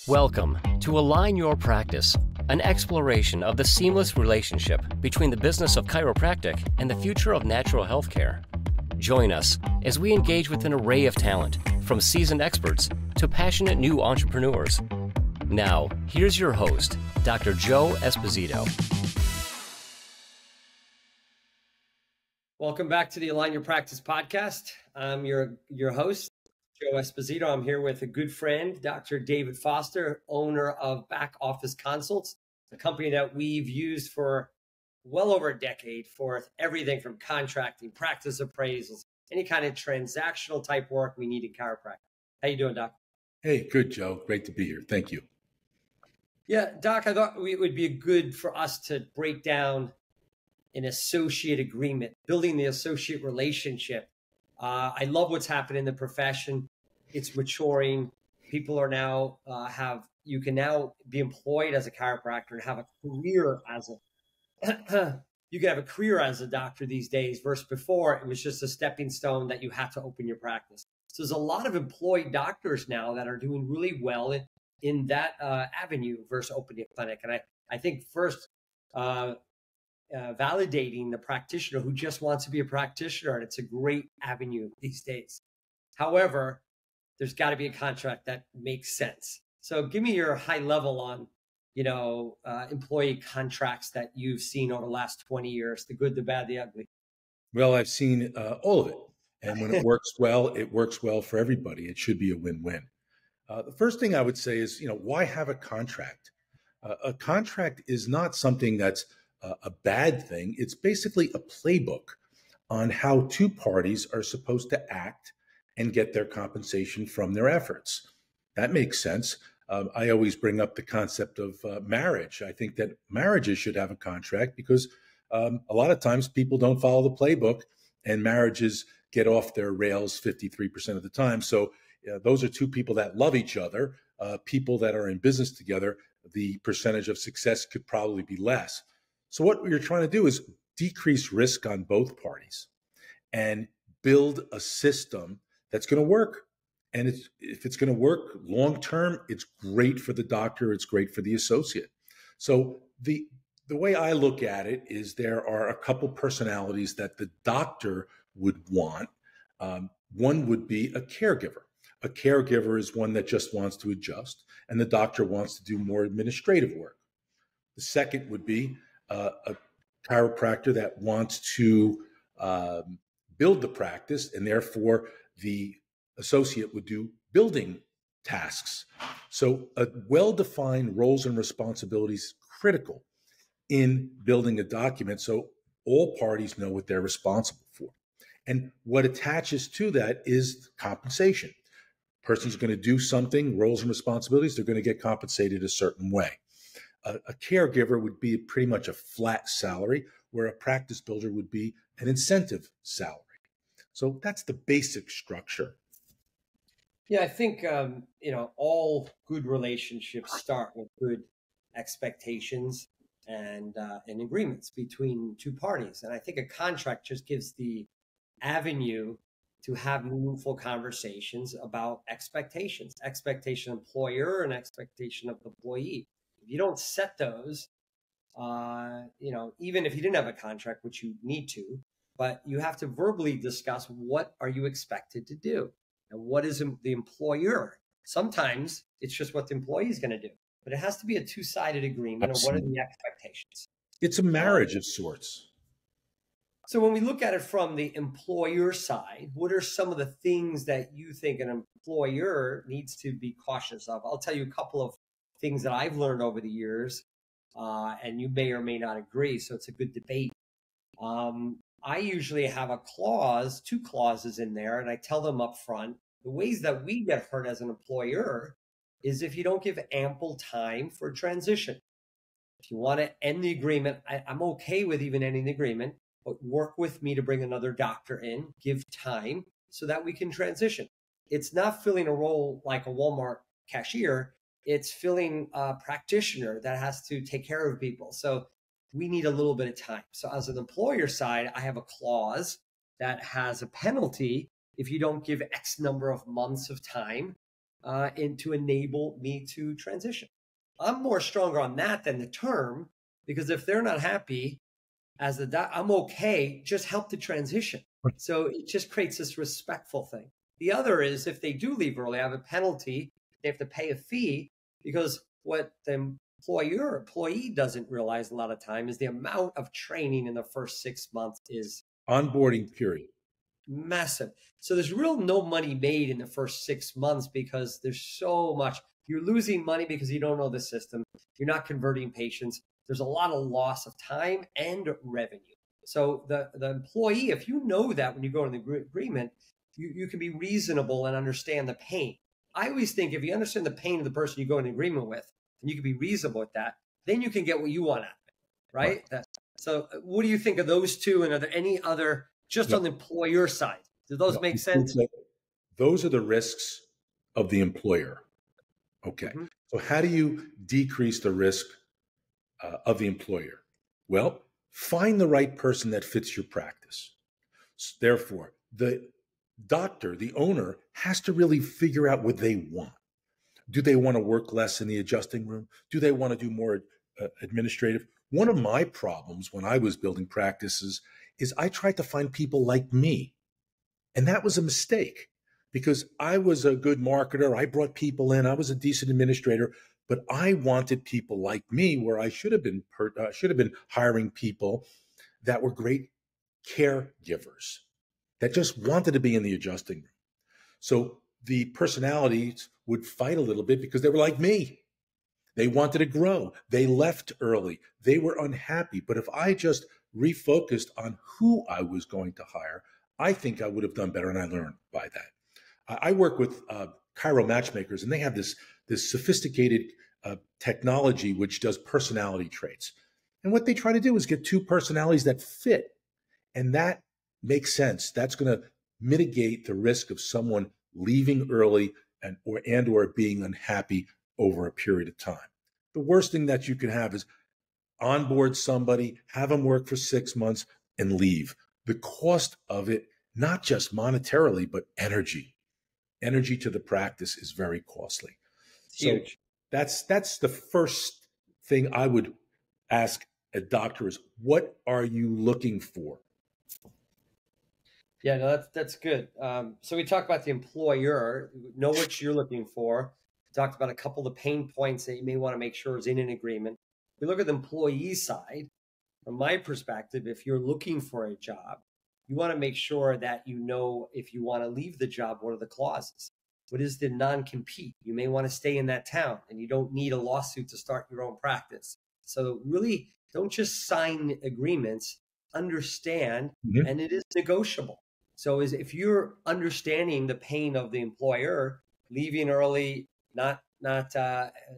Welcome to Align Your Practice, an exploration of the seamless relationship between the business of chiropractic and the future of natural health care. Join us as we engage with an array of talent, from seasoned experts to passionate new entrepreneurs. Now, here's your host, Dr. Joe Esposito. Welcome back to the Align Your Practice podcast. I'm your host, Joe Esposito. I'm here with a good friend, Dr. David Foster, owner of Back Office Consults, a company that we've used for well over a decade for everything from contracting, practice appraisals, any kind of transactional type work we need in chiropractic. How you doing, Doc? Hey, good, Joe. Great to be here. Thank you. Yeah, Doc, I thought it would be good for us to break down an associate agreement, building the associate relationship. I love what's happened in the profession. It's maturing. People are now you can now be employed as a chiropractor and have a career as you can have a career as a doctor these days versus before it was just a stepping stone that you have to open your practice. So there's a lot of employed doctors now that are doing really well in that avenue versus opening a clinic. And I think first, validating the practitioner who just wants to be a practitioner, and it's a great avenue these days. However, there's got to be a contract that makes sense. So give me your high level on, employee contracts that you've seen over the last 20 years, the good, the bad, the ugly. Well, I've seen all of it. And when it works well, it works well for everybody. It should be a win-win. The first thing I would say is, why have a contract? A contract is not something that's a bad thing. It's basically a playbook on how two parties are supposed to act and get their compensation from their efforts. That makes sense. I always bring up the concept of marriage. I think that marriages should have a contract because a lot of times people don't follow the playbook and marriages get off their rails 53% of the time. So those are two people that love each other, people that are in business together. The percentage of success could probably be less. So what you're trying to do is decrease risk on both parties and build a system that's going to work. And if it's going to work long-term, it's great for the doctor. It's great for the associate. So the way I look at it is there are a couple personalities that the doctor would want. One would be a caregiver. A caregiver is one that just wants to adjust, and the doctor wants to do more administrative work. The second would be a chiropractor that wants to build the practice, and therefore the associate would do building tasks. So a well-defined roles and responsibilities critical in building a document so all parties know what they're responsible for. And what attaches to that is compensation. Person's going to do something, roles and responsibilities, they're going to get compensated a certain way. A caregiver would be pretty much a flat salary, where a practice builder would be an incentive salary. So that's the basic structure. Yeah, I think, all good relationships start with good expectations and agreements between two parties. And I think a contract just gives the avenue to have meaningful conversations about expectation employer and expectation of employee. If you don't set those, even if you didn't have a contract, which you need to, but you have to verbally discuss what are you expected to do and what is the employer. Sometimes it's just what the employee is going to do, but it has to be a two-sided agreement. Absolutely. Of what are the expectations. It's a marriage of sorts. So when we look at it from the employer side, what are some of the things that you think an employer needs to be cautious of? I'll tell you a couple of things that I've learned over the years, and you may or may not agree, so it's a good debate. I usually have two clauses in there, and I tell them up front. The ways that we get hurt as an employer is if you don't give ample time for transition. If you want to end the agreement, I'm okay with even ending the agreement, but work with me to bring another doctor in, give time so that we can transition. It's not filling a role like a Walmart cashier. It's filling a practitioner that has to take care of people. So we need a little bit of time. So as an employer side, I have a clause that has a penalty if you don't give X number of months of time and to enable me to transition. I'm more stronger on that than the term, because if they're not happy as the doc, I'm okay, just help the transition. So it just creates this respectful thing. The other is if they do leave early, I have a penalty. They have to pay a fee, because what the employee doesn't realize a lot of time is the amount of training in the first 6 months is Onboarding period. massive. So there's real no money made in the first 6 months, because there's so much. You're losing money because you don't know the system. You're not converting patients. There's a lot of loss of time and revenue. So the employee, if you know that when you go in the agreement, you can be reasonable and understand the pain. I always think if you understand the pain of the person you go in agreement with, and you can be reasonable with that, then you can get what you want out of it, right? So what do you think of those two? And are there any other, just on the employer side? Do those make sense? Those are the risks of the employer. Okay. Mm-hmm. So how do you decrease the risk of the employer? Well, find the right person that fits your practice. Therefore, the doctor, the owner, has to really figure out what they want. Do they want to work less in the adjusting room? Do they want to do more administrative? One of my problems when I was building practices is I tried to find people like me. And that was a mistake, because I was a good marketer. I brought people in. I was a decent administrator, but I wanted people like me, where I should have been hiring people that were great caregivers that just wanted to be in the adjusting room. So the personalities would fight a little bit because they were like me. They wanted to grow. They left early. They were unhappy. But if I just refocused on who I was going to hire, I think I would have done better, and I learned by that. I work with chiro matchmakers, and they have this sophisticated technology which does personality traits. And what they try to do is get two personalities that fit, and that makes sense. That's going to mitigate the risk of someone leaving early and or being unhappy over a period of time. The worst thing that you can have is onboard somebody, have them work for 6 months, and leave. The cost of it, not just monetarily, but energy to the practice, is very costly. Huge. So that's the first thing I would ask a doctor is, what are you looking for? Yeah, no, that's good. So we talked about the employer, know what you're looking for. We talked about a couple of the pain points that you may want to make sure is in an agreement. We look at the employee side. From my perspective, if you're looking for a job, you want to make sure that you know if you want to leave the job, what are the clauses? What is the non-compete? You may want to stay in that town, and you don't need a lawsuit to start your own practice. So really, don't just sign agreements, understand, and it is negotiable. So if you're understanding the pain of the employer, leaving early, not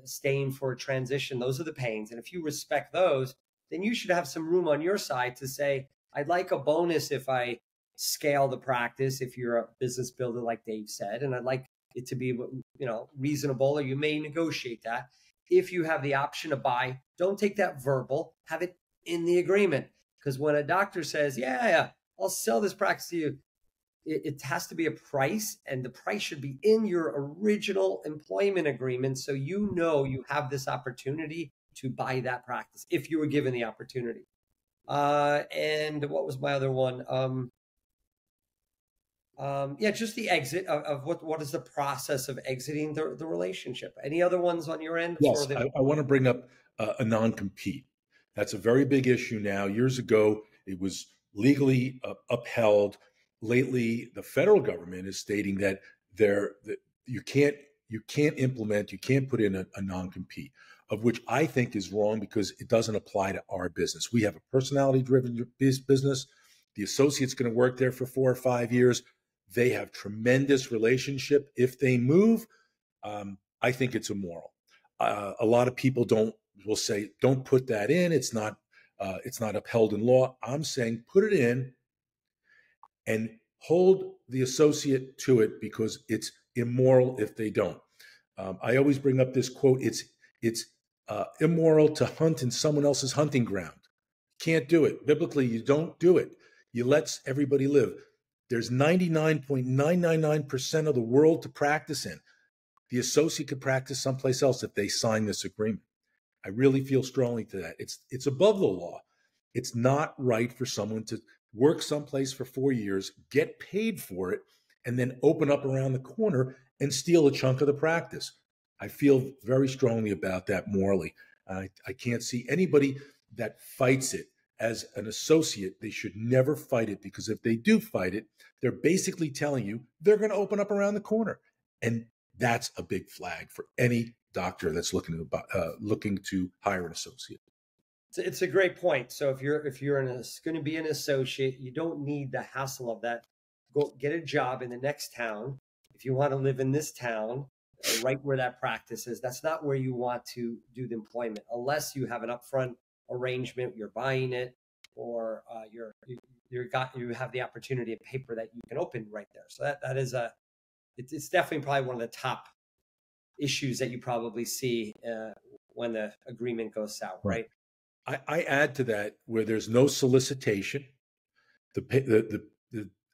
staying for a transition, those are the pains. And if you respect those, then you should have some room on your side to say, I'd like a bonus if I scale the practice, if you're a business builder, like Dave said, and I'd like it to be, reasonable, or you may negotiate that. If you have the option to buy, don't take that verbal, have it in the agreement. Because when a doctor says, yeah, I'll sell this practice to you, it has to be a price, and the price should be in your original employment agreement. So you know you have this opportunity to buy that practice if you were given the opportunity. And what was my other one? Just the exit of what is the process of exiting the relationship. Any other ones on your end? Yes, I want to bring up a non-compete. That's a very big issue now. Years ago, it was legally upheld. Lately, the federal government is stating that you can't put in a non-compete, of which I think is wrong, because it doesn't apply to our business. We have a personality-driven business. The associate's going to work there for 4 or 5 years. They have tremendous relationship. If they move, I think it's immoral. A lot of people will say, don't put that in. It's not upheld in law. I'm saying put it in and hold the associate to it, because it's immoral if they don't. I always bring up this quote. It's immoral to hunt in someone else's hunting ground. Can't do it. Biblically, you don't do it. You let everybody live. There's 99.999% of the world to practice in. the associate could practice someplace else if they sign this agreement. I really feel strongly to that. It's above the law. It's not right for someone to work someplace for 4 years, get paid for it, and then open up around the corner and steal a chunk of the practice. I feel very strongly about that morally. I can't see anybody that fights it as an associate. They should never fight it, because if they do fight it, they're basically telling you they're going to open up around the corner. And that's a big flag for any doctor that's looking to hire an associate. It's a great point. So if you're going to be an associate, you don't need the hassle of that. Go get a job in the next town. If you want to live in this town, right where that practice is, that's not where you want to do the employment, unless you have an upfront arrangement, you're buying it, or you have the opportunity of paper that you can open right there. So that is it's definitely probably one of the top issues that you probably see when the agreement goes south, right? I add to that, where there's no solicitation, the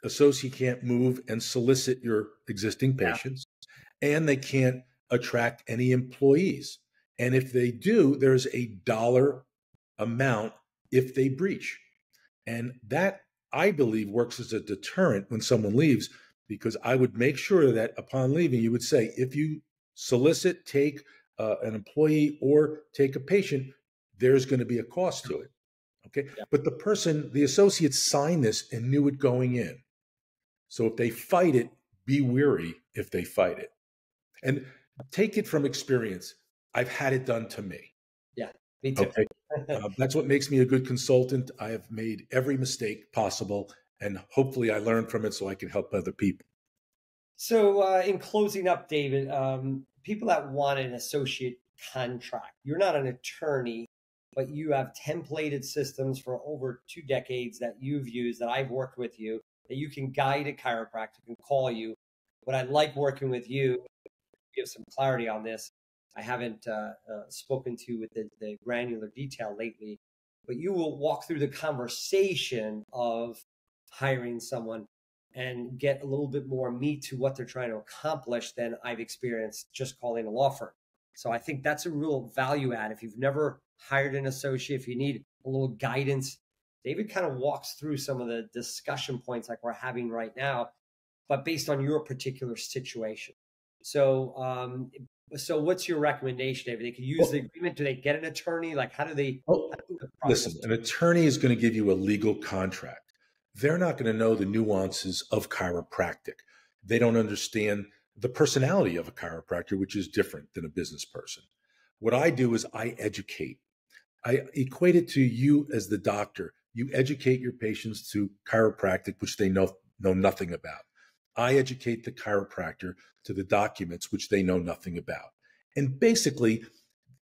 associate can't move and solicit your existing patients, and they can't attract any employees. And if they do, there's a dollar amount if they breach. And that, I believe, works as a deterrent when someone leaves, because I would make sure that upon leaving, you would say, if you solicit, take an employee or take a patient, there's going to be a cost to it. Okay. Yeah. But the associates signed this and knew it going in. So if they fight it, be wary if they fight it. And take it from experience. I've had it done to me. Yeah, me too. Okay. That's what makes me a good consultant. I have made every mistake possible, and hopefully I learned from it so I can help other people. So in closing up, David, people that want an associate contract, you're not an attorney, but you have templated systems for over 2 decades that you've used, that I've worked with you, that you can guide a chiropractor, can call you. But I like working with you, give some clarity on this. I haven't spoken to you with the granular detail lately, but you will walk through the conversation of hiring someone and get a little bit more meat to what they're trying to accomplish than I've experienced just calling a law firm. So I think that's a real value add. If you've never hired an associate, if you need a little guidance, David kind of walks through some of the discussion points like we're having right now, but based on your particular situation. So, so what's your recommendation, David? They could use the agreement. Do they get an attorney? Like, how do they? Listen, an attorney is going to give you a legal contract. They're not going to know the nuances of chiropractic. They don't understand the personality of a chiropractor, which is different than a business person. What I do is I educate. I equate it to you as the doctor. You educate your patients to chiropractic, which they know nothing about. I educate the chiropractor to the documents, which they know nothing about. And basically,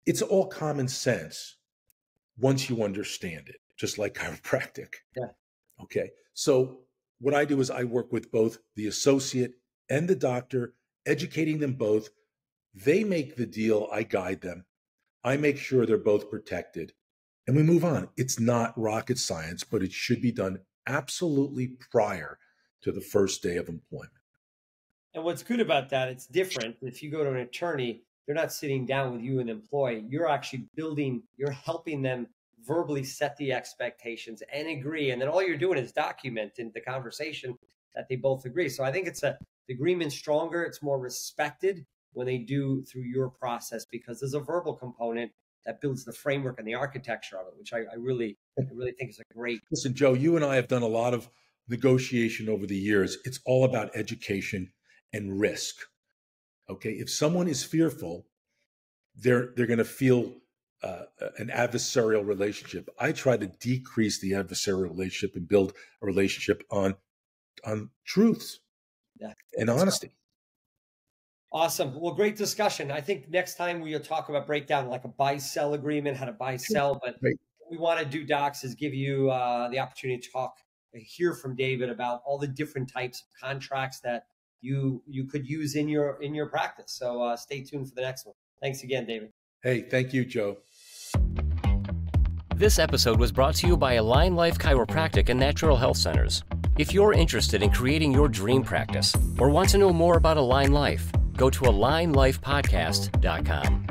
it's all common sense once you understand it, just like chiropractic. Yeah. Okay. So what I do is I work with both the associate and the doctor, educating them both. They make the deal. I guide them. I make sure they're both protected, and we move on. It's not rocket science, but it should be done absolutely prior to the first day of employment. And what's good about that, it's different. If you go to an attorney, they're not sitting down with you and the employee. You're actually you're helping them verbally set the expectations and agree. And then all you're doing is documenting the conversation that they both agree. So I think the agreement's stronger. It's more respected when they do through your process, because there's a verbal component that builds the framework and the architecture of it, which I really think is a great. Listen, Joe, you and I have done a lot of negotiation over the years. It's all about education and risk. Okay. If someone is fearful, they're going to feel an adversarial relationship. I try to decrease the adversarial relationship and build a relationship on truths and honesty. Awesome. Well, great discussion. I think next time we'll talk about breakdown like a buy-sell agreement, how to buy-sell. But what we want to do, Docs, is give you the opportunity to hear from David about all the different types of contracts that you could use in your practice. So stay tuned for the next one. Thanks again, David. Hey, thank you, Joe. This episode was brought to you by Align Life Chiropractic and Natural Health Centers. If you're interested in creating your dream practice or want to know more about Align Life, go to alignlifepodcast.com.